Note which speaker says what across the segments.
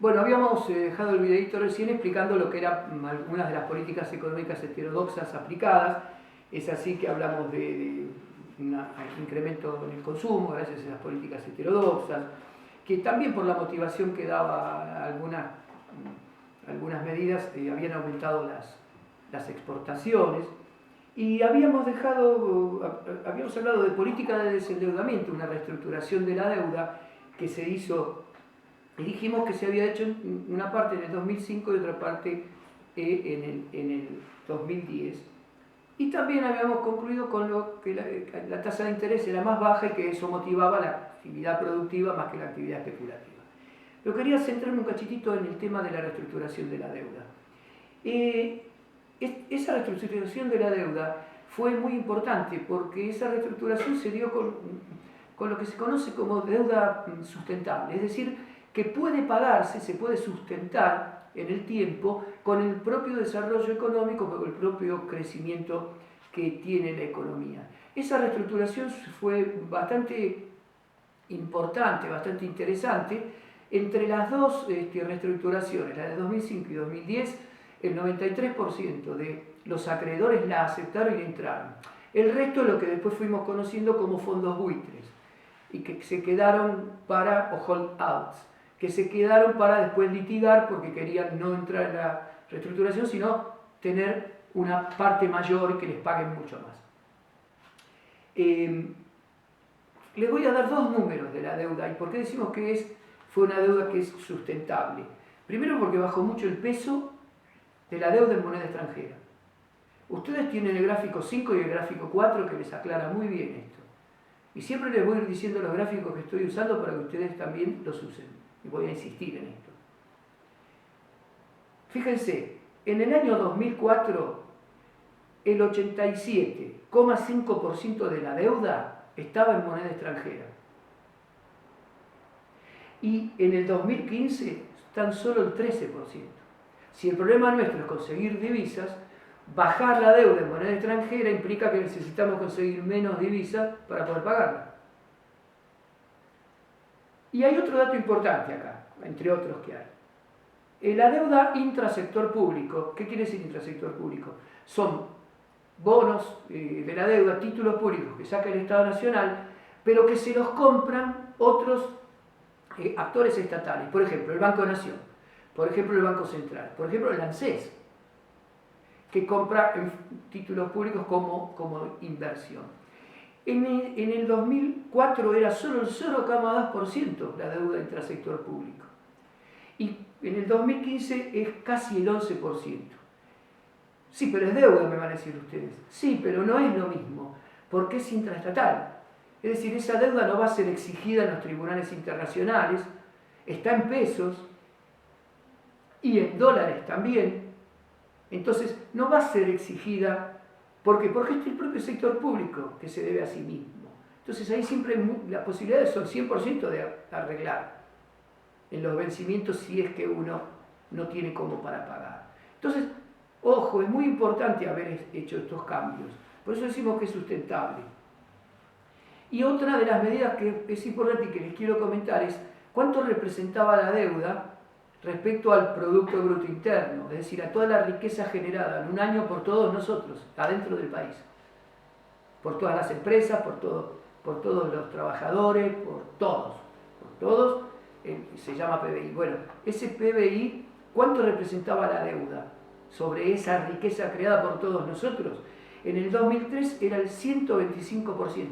Speaker 1: Bueno, habíamos dejado el videito recién explicando lo que eran algunas de las políticas económicas heterodoxas aplicadas. Es así que hablamos de un incremento en el consumo gracias a esas políticas heterodoxas, que también por la motivación que daba algunas medidas habían aumentado las exportaciones. Y habíamos hablado de política de desendeudamiento, una reestructuración de la deuda que se hizo, y dijimos que se había hecho una parte en el 2005 y otra parte en el 2010. Y también habíamos concluido con lo que la tasa de interés era más baja y que eso motivaba la actividad productiva más que la actividad especulativa. Pero quería centrarme un cachitito en el tema de la reestructuración de la deuda. Esa reestructuración de la deuda fue muy importante porque esa reestructuración se dio con lo que se conoce como deuda sustentable, es decir, que puede pagarse, se puede sustentar en el tiempo con el propio desarrollo económico, con el propio crecimiento que tiene la economía. Esa reestructuración fue bastante importante, bastante interesante. Entre las dos reestructuraciones, la de 2005 y 2010, el 93% de los acreedores la aceptaron y entraron. El resto es lo que después fuimos conociendo como fondos buitres, y que se quedaron o holdouts, que se quedaron para después litigar porque querían no entrar en la reestructuración, sino tener una parte mayor y que les paguen mucho más. Les voy a dar dos números de la deuda. ¿Y por qué decimos que fue una deuda que es sustentable? Primero porque bajó mucho el peso de la deuda en moneda extranjera. Ustedes tienen el gráfico 5 y el gráfico 4 que les aclara muy bien esto. Y siempre les voy a ir diciendo los gráficos que estoy usando para que ustedes también los usen. Y voy a insistir en esto. Fíjense, en el año 2004, el 87,5% de la deuda estaba en moneda extranjera. Y en el 2015, tan solo el 13%. Si el problema nuestro es conseguir divisas, bajar la deuda en moneda extranjera implica que necesitamos conseguir menos divisas para poder pagarla. Y hay otro dato importante acá, entre otros que hay. La deuda intrasector público. ¿Qué quiere decir intrasector público? Son bonos de la deuda, títulos públicos que saca el Estado Nacional, pero que se los compran otros actores estatales. Por ejemplo, el Banco Nación, por ejemplo, el Banco Central, por ejemplo, el ANSES, que compra títulos públicos como inversión. En el 2004 era solo el 0,2% la deuda intrasector público. Y en el 2015 es casi el 11%. Sí, pero es deuda, me van a decir ustedes. Sí, pero no es lo mismo, porque es intraestatal. Es decir, esa deuda no va a ser exigida en los tribunales internacionales, está en pesos y en dólares también. Entonces, no va a ser exigida. ¿Por qué? Porque es el propio sector público que se debe a sí mismo. Entonces, ahí siempre las posibilidades son 100% de arreglar en los vencimientos si es que uno no tiene como para pagar. Entonces, ojo, es muy importante haber hecho estos cambios. Por eso decimos que es sustentable. Y otra de las medidas que es importante y que les quiero comentar es cuánto representaba la deuda respecto al Producto Bruto Interno, es decir, a toda la riqueza generada en un año por todos nosotros, adentro del país. Por todas las empresas, por todos los trabajadores, por todos, se llama PBI. Bueno, ese PBI, ¿cuánto representaba la deuda sobre esa riqueza creada por todos nosotros? En el 2003 era el 125%.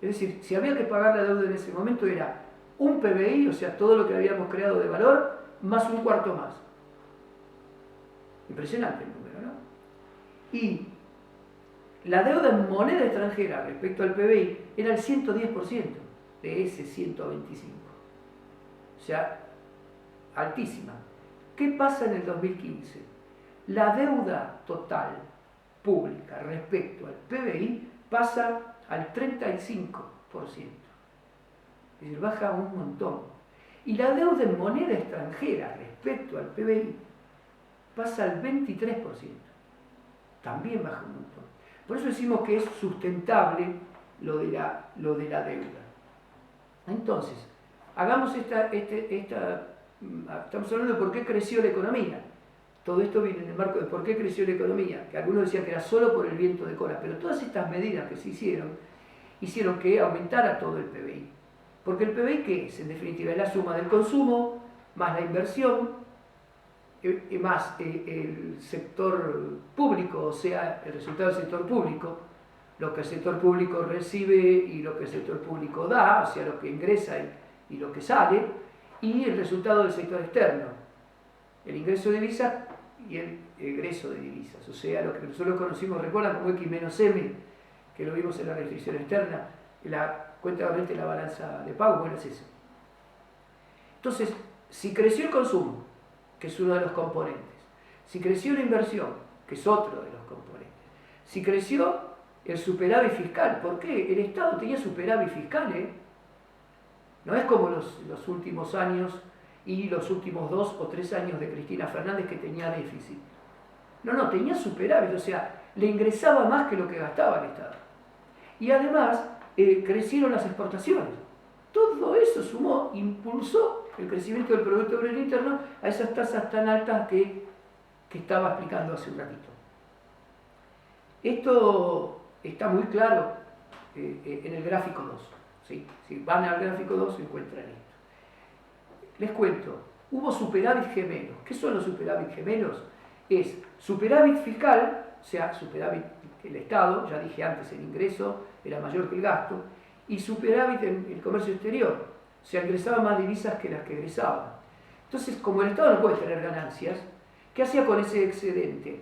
Speaker 1: Es decir, si había que pagar la deuda en ese momento era un PBI, o sea, todo lo que habíamos creado de valor, más un cuarto más. Impresionante el número, ¿no? Y la deuda en moneda extranjera respecto al PBI era el 110% de ese 125%. O sea, altísima. ¿Qué pasa en el 2015? La deuda total pública respecto al PBI pasa al 35%. Es decir, baja un montón. Y la deuda en moneda extranjera respecto al PBI pasa al 23%. También baja un montón. Por eso decimos que es sustentable lo de la deuda. Entonces, hagamos esta estamos hablando de por qué creció la economía. Todo esto viene en el marco de por qué creció la economía, que algunos decían que era solo por el viento de cola, pero todas estas medidas que se hicieron que aumentara todo el PBI. Porque el PBI, ¿qué es? En definitiva, es la suma del consumo, más la inversión, más el sector público, o sea, el resultado del sector público, lo que el sector público recibe y lo que el sector público da, o sea, lo que ingresa y lo que sale, y el resultado del sector externo, el ingreso de divisas y el egreso de divisas, o sea, lo que nosotros conocimos, recuerdan como X menos M, que lo vimos en la restricción externa, en la cuenta corriente de la balanza de pago, bueno, es eso. Entonces, si creció el consumo, que es uno de los componentes, si creció la inversión, que es otro de los componentes, si creció el superávit fiscal, ¿por qué? El Estado tenía superávit fiscal, no es como los últimos años y los últimos 2 o 3 años de Cristina Fernández que tenía déficit. No, tenía superávit, o sea, le ingresaba más que lo que gastaba el Estado. Y además, crecieron las exportaciones. Todo eso sumó, impulsó el crecimiento del Producto Obrero Interno a esas tasas tan altas que estaba explicando hace un ratito. Esto está muy claro en el gráfico 2. ¿Sí? Si van al gráfico 2 se encuentran esto. Les cuento, hubo superávit gemelos. ¿Qué son los superávit gemelos? Es superávit fiscal, o sea, superávit el Estado, ya dije antes, el ingreso era mayor que el gasto, y superávit en el comercio exterior, o sea, ingresaban más divisas que las que egresaban. Entonces, como el Estado no puede tener ganancias, ¿qué hacía con ese excedente?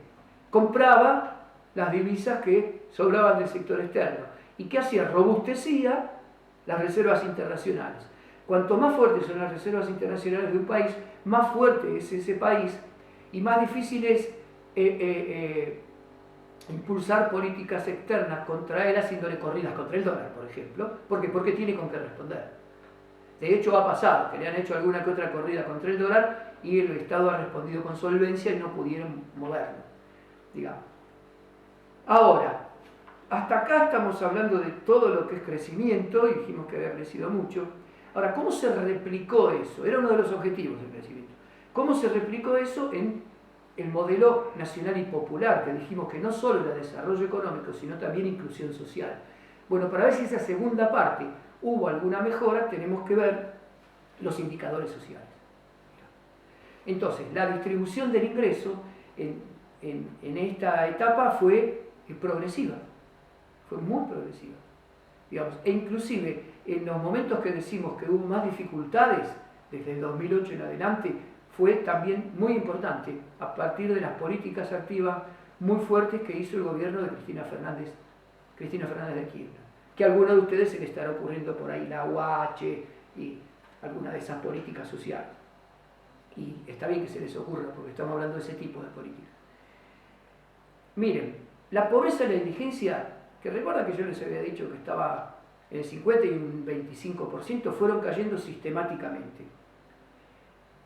Speaker 1: Compraba las divisas que sobraban del sector externo. ¿Y qué hacía? Robustecía las reservas internacionales. Cuanto más fuertes son las reservas internacionales de un país, más fuerte es ese país y más difícil es impulsar políticas externas contra él haciéndole corridas contra el dólar, por ejemplo, porque tiene con qué responder. De hecho ha pasado que le han hecho alguna que otra corrida contra el dólar y el Estado ha respondido con solvencia y no pudieron moverlo, digamos. Ahora, hasta acá estamos hablando de todo lo que es crecimiento y dijimos que había crecido mucho. Ahora, ¿cómo se replicó eso? Era uno de los objetivos del crecimiento. ¿Cómo se replicó eso en el modelo nacional y popular, que dijimos que no solo era desarrollo económico, sino también inclusión social? Bueno, para ver si esa segunda parte hubo alguna mejora, tenemos que ver los indicadores sociales. Entonces, la distribución del ingreso en esta etapa fue progresiva, fue muy progresiva. Digamos, e inclusive en los momentos que decimos que hubo más dificultades, desde el 2008 en adelante, fue también muy importante a partir de las políticas activas muy fuertes que hizo el gobierno de Cristina Fernández de Kirchner. Que a alguno de ustedes se le estará ocurriendo por ahí la UH y alguna de esas políticas sociales. Y está bien que se les ocurra porque estamos hablando de ese tipo de políticas. Miren, la pobreza y la indigencia, que recuerda que yo les había dicho que estaba en el 50 y un 25%, fueron cayendo sistemáticamente.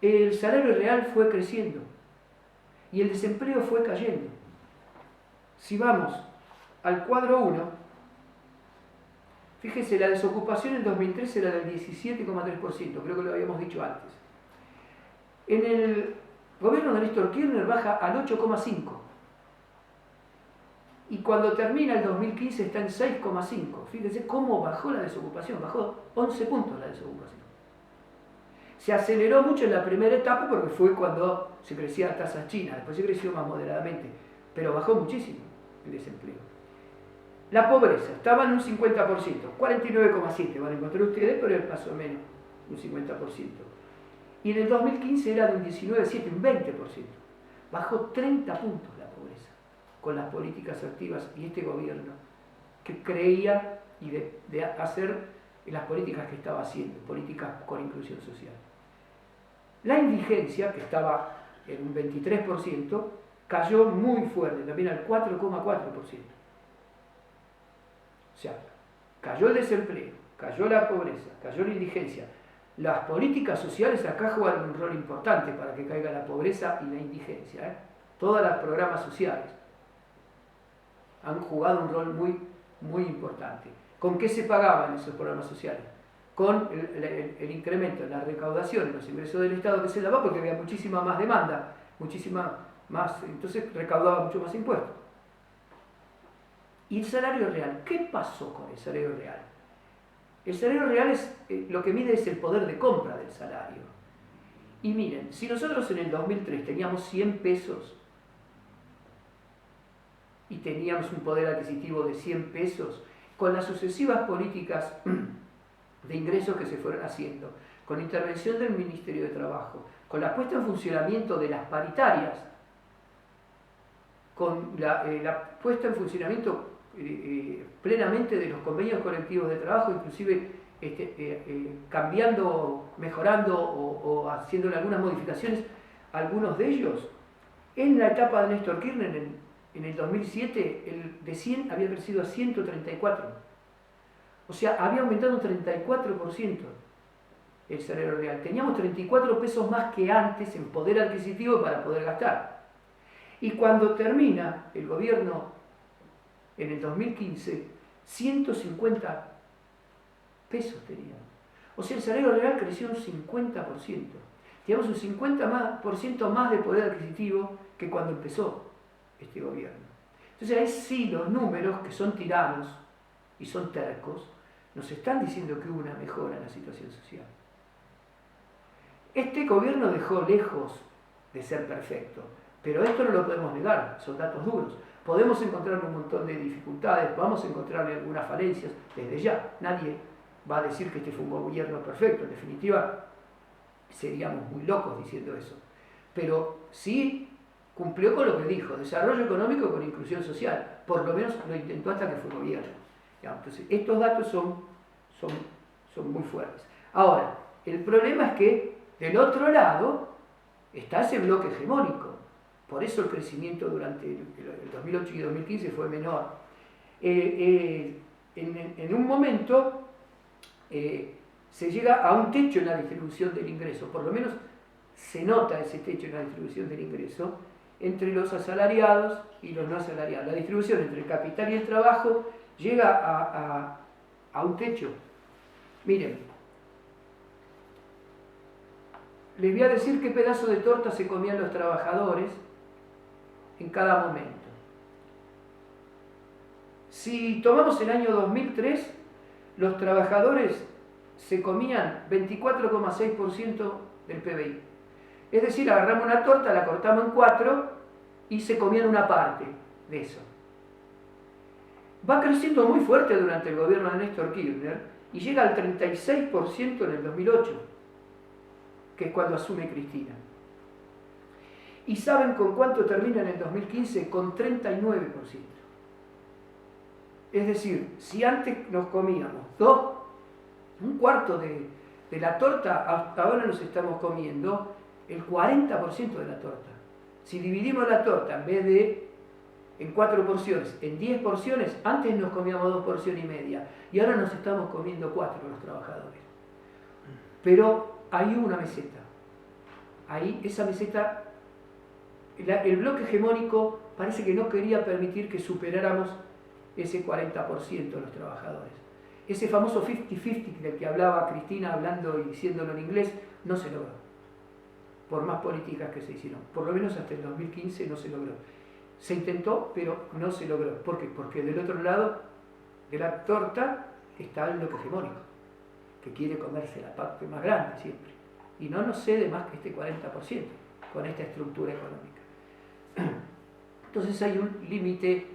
Speaker 1: El salario real fue creciendo y el desempleo fue cayendo. Si vamos al cuadro 1, fíjense, la desocupación en 2013 era del 17,3%, creo que lo habíamos dicho antes. En el gobierno de Néstor Kirchner baja al 8,5%. Y cuando termina el 2015 está en 6,5%. Fíjense cómo bajó la desocupación, bajó 11 puntos la desocupación. Se aceleró mucho en la primera etapa porque fue cuando se crecían las tasas chinas, después se creció más moderadamente, pero bajó muchísimo el desempleo. La pobreza estaba en un 50%, 49,7% van a encontrar ustedes, pero es más o menos un 50%. Y en el 2015 era de un 19,7%, un 20%. Bajó 30 puntos la pobreza con las políticas activas y este gobierno que creía y de hacer las políticas que estaba haciendo, políticas con inclusión social. La indigencia, que estaba en un 23%, cayó muy fuerte, también al 4,4%. O sea, cayó el desempleo, cayó la pobreza, cayó la indigencia. Las políticas sociales acá jugaron un rol importante para que caiga la pobreza y la indigencia. Todos los programas sociales han jugado un rol muy, muy importante. ¿Con qué se pagaban esos programas sociales? con el incremento en la recaudación, en los ingresos del Estado que se daba, porque había muchísima más demanda, muchísima más, entonces recaudaba mucho más impuestos. ¿Y el salario real? ¿Qué pasó con el salario real? El salario real es, lo que mide es el poder de compra del salario. Y miren, si nosotros en el 2003 teníamos 100 pesos y teníamos un poder adquisitivo de 100 pesos, con las sucesivas políticas de ingresos que se fueron haciendo, con la intervención del Ministerio de Trabajo, con la puesta en funcionamiento de las paritarias, con la puesta en funcionamiento plenamente de los convenios colectivos de trabajo, inclusive cambiando, mejorando o haciéndole algunas modificaciones, algunos de ellos, en la etapa de Néstor Kirchner, en el 2007, el de 100 había crecido a 134. O sea, había aumentado un 34% el salario real. Teníamos 34 pesos más que antes en poder adquisitivo para poder gastar. Y cuando termina el gobierno en el 2015, 150 pesos teníamos. O sea, el salario real creció un 50%. Teníamos un 50% más de poder adquisitivo que cuando empezó este gobierno. Entonces ahí sí los números, que son tiranos y son tercos, nos están diciendo que hubo una mejora en la situación social. Este gobierno dejó lejos de ser perfecto, pero esto no lo podemos negar, son datos duros. Podemos encontrarle un montón de dificultades, vamos a encontrarle algunas falencias desde ya. Nadie va a decir que este fue un gobierno perfecto, en definitiva seríamos muy locos diciendo eso. Pero sí cumplió con lo que dijo, desarrollo económico con inclusión social, por lo menos lo intentó hasta que fue gobierno. Entonces, estos datos son muy fuertes. Ahora, el problema es que del otro lado está ese bloque hegemónico. Por eso el crecimiento durante el 2008 y 2015 fue menor. En un momento se llega a un techo en la distribución del ingreso, por lo menos se nota ese techo en la distribución del ingreso entre los asalariados y los no asalariados. La distribución entre el capital y el trabajo llega a un techo. Miren, les voy a decir qué pedazo de torta se comían los trabajadores en cada momento. Si tomamos el año 2003, los trabajadores se comían 24,6% del PBI. Es decir, agarramos una torta, la cortamos en 4 y se comían una parte de eso. Va creciendo muy fuerte durante el gobierno de Néstor Kirchner y llega al 36% en el 2008, que es cuando asume Cristina. ¿Y saben con cuánto termina en el 2015? Con 39%. Es decir, si antes nos comíamos un cuarto de la torta, hasta ahora nos estamos comiendo el 40% de la torta. Si dividimos la torta en vez de en 4 porciones, en 10 porciones, antes nos comíamos 2 porciones y media y ahora nos estamos comiendo 4 los trabajadores. Pero hay una meseta. Ahí, esa meseta, el bloque hegemónico parece que no quería permitir que superáramos ese 40% de los trabajadores. Ese famoso 50-50 del que hablaba Cristina hablando y diciéndolo en inglés, no se logró. Por más políticas que se hicieron. Por lo menos hasta el 2015 no se logró. Se intentó, pero no se logró. ¿Por qué? Porque del otro lado de la torta está el bloque hegemónico, que quiere comerse la parte más grande siempre. Y no nos cede más que este 40% con esta estructura económica. Entonces hay un límite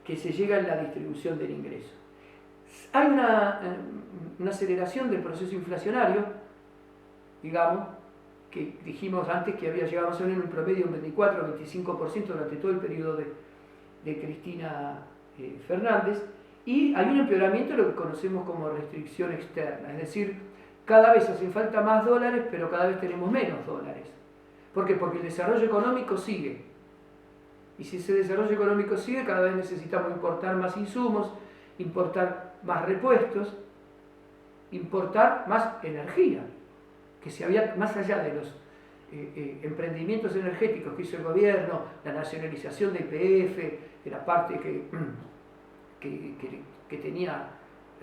Speaker 1: que se llega en la distribución del ingreso. Hay una aceleración del proceso inflacionario, digamos, que dijimos antes que había llegado más o menos en un promedio un 24-25% durante todo el periodo de Cristina Fernández, y hay un empeoramiento de lo que conocemos como restricción externa, es decir, cada vez hacen falta más dólares, pero cada vez tenemos menos dólares. ¿Por qué? Porque el desarrollo económico sigue. Y si ese desarrollo económico sigue, cada vez necesitamos importar más insumos, importar más repuestos, importar más energía, que se había, más allá de los emprendimientos energéticos que hizo el gobierno, la nacionalización de YPF, de la parte que tenía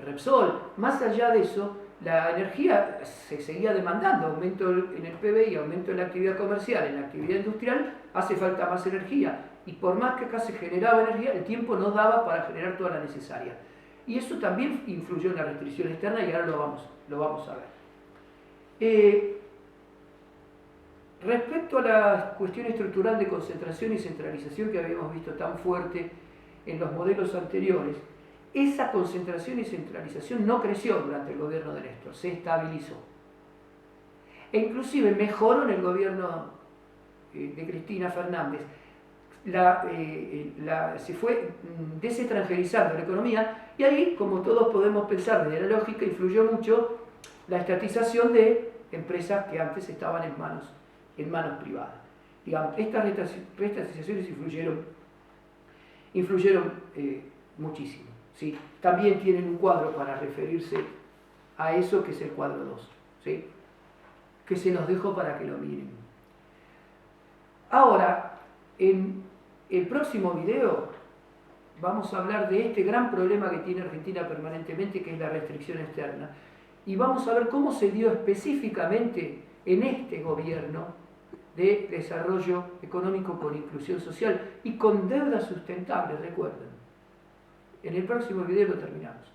Speaker 1: Repsol, más allá de eso, la energía se seguía demandando, aumento en el PBI, aumento en la actividad comercial, en la actividad industrial, hace falta más energía. Y por más que acá se generaba energía, el tiempo no daba para generar toda la necesaria. Y eso también influyó en la restricción externa y ahora lo vamos a ver. Respecto a la cuestión estructural de concentración y centralización que habíamos visto tan fuerte en los modelos anteriores, esa concentración y centralización no creció durante el gobierno de Néstor, se estabilizó. E inclusive mejoró en el gobierno de Cristina Fernández. Se fue desextranjerizando la economía y ahí, como todos podemos pensar desde la lógica, influyó mucho la estatización de empresas que antes estaban en manos privadas. Digamos, estas reestatizaciones influyeron muchísimo. ¿Sí? También tienen un cuadro para referirse a eso, que es el cuadro 2, ¿sí? Que se los dejo para que lo miren. Ahora, en el próximo video vamos a hablar de este gran problema que tiene Argentina permanentemente, que es la restricción externa, y vamos a ver cómo se dio específicamente en este gobierno de desarrollo económico con inclusión social y con deuda sustentable, recuerden. En el próximo video lo terminamos.